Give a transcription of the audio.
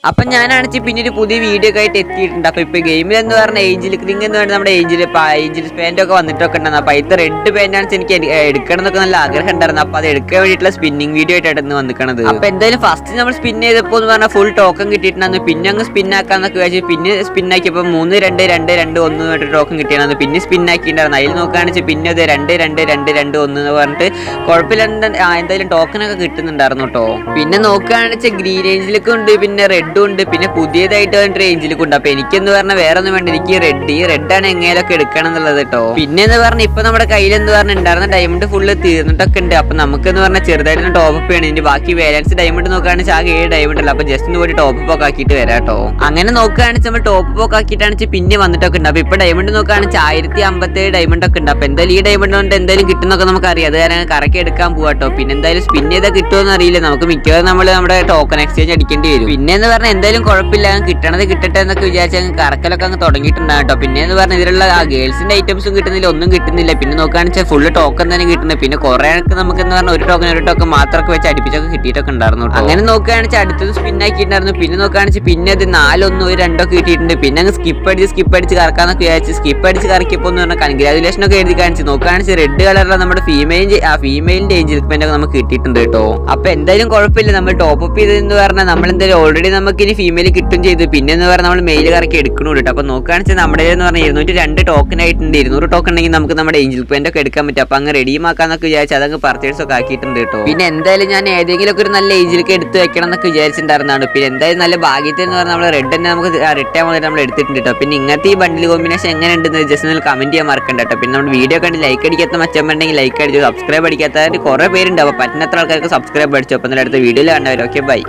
അപ്പൊ ഞാനാണെങ്കിൽ പിന്നെ ഒരു പുതിയ വീഡിയോ ഒക്കെ ആയിട്ട് എത്തിയിട്ടുണ്ട്. അപ്പൊ ഇപ്പൊ ഗെയിമിൽ എന്ന് പറഞ്ഞ ഏഞ്ചിൽ ക്രിങ് എന്ന് പറഞ്ഞാൽ നമ്മുടെ ഏഞ്ചിൽ പാന്റ് ഒക്കെ വന്നിട്ടൊക്കെ ഉണ്ടായിരുന്നു. അപ്പൊ ഇത് റെഡ് പാന്റ് ആണ് എനിക്ക് എടുക്കണം എന്നൊക്കെ നല്ല ആഗ്രഹം ഉണ്ടായിരുന്നു. അപ്പൊ അത് എടുക്കാൻ വേണ്ടിയിട്ടുള്ള സ്പിന്നിങ് വീഡിയോ ആയിട്ടാണ് വന്നിക്കണത്. അപ്പൊ എന്തായാലും ഫസ്റ്റ് നമ്മൾ സ്പിൻ ചെയ്തപ്പോ എന്ന് പറഞ്ഞാൽ ഫുൾ ടോക്കൺ കിട്ടിയിട്ടുണ്ടായിരുന്നു. പിന്നെ അങ്ങ് സ്പിൻ ആക്കാന്നൊക്കെ വെച്ച് പിന്നെ സ്പിൻ ആക്കിയപ്പോ 3-2-2-2-1 ടോക്കൺ കിട്ടിയാണ്. പിന്നെ സ്പിൻ ആക്കിയിട്ടുണ്ടായിരുന്നു. അതിൽ നോക്കുകയാണെങ്കിൽ പിന്നെ അത് 2-2-2-2-1 എന്ന് പറഞ്ഞിട്ട് കുഴപ്പമില്ല, എന്തായാലും ടോക്കൺ ഒക്കെ കിട്ടുന്നുണ്ടായിരുന്നു കേട്ടോ. പിന്നെ നോക്കുകയാണെന്ന് ഗ്രീൻ റേഞ്ചിലൊക്കെ ഉണ്ട്, പിന്നെ റെഡും ഉണ്ട്, പിന്നെ പുതിയതായിട്ട് വന്നിട്ട് റേഞ്ചിലൊക്കെ ഉണ്ട്. അപ്പൊ എനിക്കെന്ന് പറഞ്ഞാൽ വേറെ ഒന്നും വേണ്ട, എനിക്ക് ഈ റെഡാണ് എങ്ങനെയൊക്കെ എടുക്കണം എന്നുള്ളത് കേട്ടോ. പിന്നെ എന്ന് പറഞ്ഞാൽ ഇപ്പൊ നമ്മുടെ കയ്യിൽ എന്ന് പറഞ്ഞാൽ ഉണ്ടായിരുന്ന ഡയമണ്ട് ഫുള്ള് തീർന്നിട്ടൊക്കെ ഉണ്ട്. അപ്പൊ നമുക്ക് എന്ന് പറഞ്ഞാൽ ചെറുതായിട്ട് ടോപ്പ് അപ്പ് ചെയ്യണം. ഇനി ബാക്കി ബാലൻസ് ഡയമണ്ട് നോക്കുകയാണെങ്കിൽ ആകെ 7 ഡയമണ്ട് അല്ല. അപ്പൊ ജസ്റ്റ് ഒന്ന് പോയി ടോപ്പ് അപ്പ് ഒക്കെ ആക്കിയിട്ട് വരാം കേട്ടോ. അങ്ങനെ നോക്കുകയാണെങ്കിൽ നമ്മൾ ടോപ്പ് അപ്പ് ഒക്കെ ആക്കിയിട്ടാണെങ്കിൽ പിന്നെ വന്നിട്ടൊക്കെ ഉണ്ട്. അപ്പൊ ഇപ്പൊ ഡയമണ്ട് നോക്കുകയാണെങ്കിൽ 1057 ഡയമണ്ട് ഒക്കെ ഉണ്ട്. അപ്പൊ എന്തായാലും ഈ ഡയമണ്ട് കൊണ്ട് എന്തായാലും കിട്ടുന്നൊക്കെ നമുക്ക് അറിയാം. അത് കാരണം കറക്കി എടുക്കാൻ പോവാട്ടോ. പിന്നെ എന്തായാലും സ്പിൻ ചെയ്താൽ കിട്ടുമെന്ന് അറിയില്ല. നമുക്ക് മിക്കവാറും നമ്മുടെ ടോക്കൺ എക്സ്ചേഞ്ച് അടിക്കേണ്ടി വരും. പിന്നെ എന്ന് പറഞ്ഞാൽ എന്തായാലും കുഴപ്പമില്ല, കിട്ടണത് കിട്ടട്ടെ എന്നൊക്കെ വിചാരിച്ചാൽ കറക്കലൊക്കെ അങ്ങ് തുടങ്ങിയിട്ടുണ്ടാകും കേട്ടോ. പിന്നെ എന്ന് പറഞ്ഞാൽ ഇതിലുള്ള ആ ഗേൾസിന്റെ ഐറ്റംസും കിട്ടുന്നില്ല, ഒന്നും കിട്ടുന്നില്ല. പിന്നെ നോക്കുകയാണെന്ന് വെച്ചാൽ ഫുള്ള് ടോക്കൺ തന്നെ കിട്ടുന്നത്. പിന്നെ കുറെ നമുക്ക് എന്ന് പറഞ്ഞാൽ ഒരു ടോക്കൺ മാത്രമൊക്കെ വെച്ച് അടുപ്പിച്ചൊക്കെ കിട്ടിയിട്ടൊക്കെ ഉണ്ടായിരുന്നു. അങ്ങനെ നോക്കുകയാണെന്ന് വെച്ചാൽ അടുത്തത് സ്പിൻ ആക്കിയിട്ടുണ്ടായിരുന്നു. പിന്നെ നോക്കുകയാണെന്ന് വെച്ചാൽ പിന്നെ അത് 4-1-2 കിട്ടിയിട്ടുണ്ട്. പിന്നെ അങ്ങ് സ്കിപ്പ് അടിച്ച് കറക്കാന്നൊക്കെ വിചാരിച്ചു. സ്കിപ്പ് അടിച്ച് കറക്കിയപ്പോൾ എന്ന് പറഞ്ഞാൽ കൺഗ്രാജുലേഷൻ ഒക്കെ എഴുതി കാണിച്ച്. നോക്കുകയാണെന്ന് റെഡ് കളറിലുള്ള നമ്മുടെ ഫീമെയിലിന്റെ ഏഞ്ചൽമെന്റ് ഒക്കെ നമുക്ക് കിട്ടിയിട്ടുണ്ട് കേട്ടോ. അപ്പൊ എന്തായാലും കുഴപ്പമില്ല, നമ്മൾ ടോപ്പ് അപ്പ് ചെയ്തെന്ന് പറഞ്ഞാൽ നമ്മൾ എന്തായാലും ഓൾറെഡി നമുക്ക് ഇനി ഫീമെയിൽ കിട്ടും ചെയ്തു. പിന്നെ എന്ന് പറഞ്ഞാൽ നമ്മൾ മെയിൽ കറക്കി എടുക്കണുണ്ട് കേട്ടോ. അപ്പൊ നോക്കുകയാണെന്ന് നമ്മുടെ എന്ന് പറഞ്ഞാൽ 202 ടോക്കൺ ആയിട്ടുണ്ട്. 200 ടോക്കൺ ഉണ്ടെങ്കിൽ നമുക്ക് നമ്മുടെ ഏഞ്ചൽ പെയിന്റ് ഒക്കെ എടുക്കാൻ പറ്റും. അപ്പൊ അങ്ങ് റെഡിയുമാക്കാന്നൊക്കെ വിചാരിച്ചു അതങ്ങ് പർച്ചേസ് ഒക്കെ ആക്കിയിട്ടുണ്ട് കേട്ടോ. പിന്നെ എന്തായാലും ഞാൻ ഏതെങ്കിലും ഒക്കെ ഒരു നല്ല ഏഞ്ചിലൊക്കെ എടുത്ത് വെക്കണം എന്നൊക്കെ വിചാരിച്ചിട്ടുണ്ടായിരുന്നാണ്. പിന്നെ എന്തായാലും നല്ല ഭാഗ്യത്തിൽ എന്ന് പറഞ്ഞാൽ നമ്മൾ റെഡ് തന്നെ നമുക്ക് റിട്ടേൺ വന്നിട്ട് നമ്മൾ എടുത്തിട്ടുണ്ട് കേട്ടോ. പിന്നെ ഇങ്ങനത്തെ ഈ ബണ്ടിൽ കോമ്പിനേഷൻ എങ്ങനെ ഉണ്ടെന്ന് ജസ്റ്റ് ഒന്ന് കമന്റ് ചെയ്യാൻ മറക്കണ്ട കേട്ടോ. പിന്നെ നമ്മുടെ വീഡിയോ കണ്ട് ലൈക്ക് അടിക്കാത്ത മച്ചമ്പുണ്ടെങ്കിൽ ലൈക്ക് അടിച്ചു, സബ്സ്ക്രൈബ് അടിക്കാത്തവർ കുറെ പേരുണ്ട്. അപ്പൊ പറ്റുന്നത്ര ആൾക്കാർക്ക് സബ്സ്ക്രൈബ് അടിച്ചു. അപ്പം അടുത്ത വീഡിയോയിൽ കണ്ടവർ. Okay, by.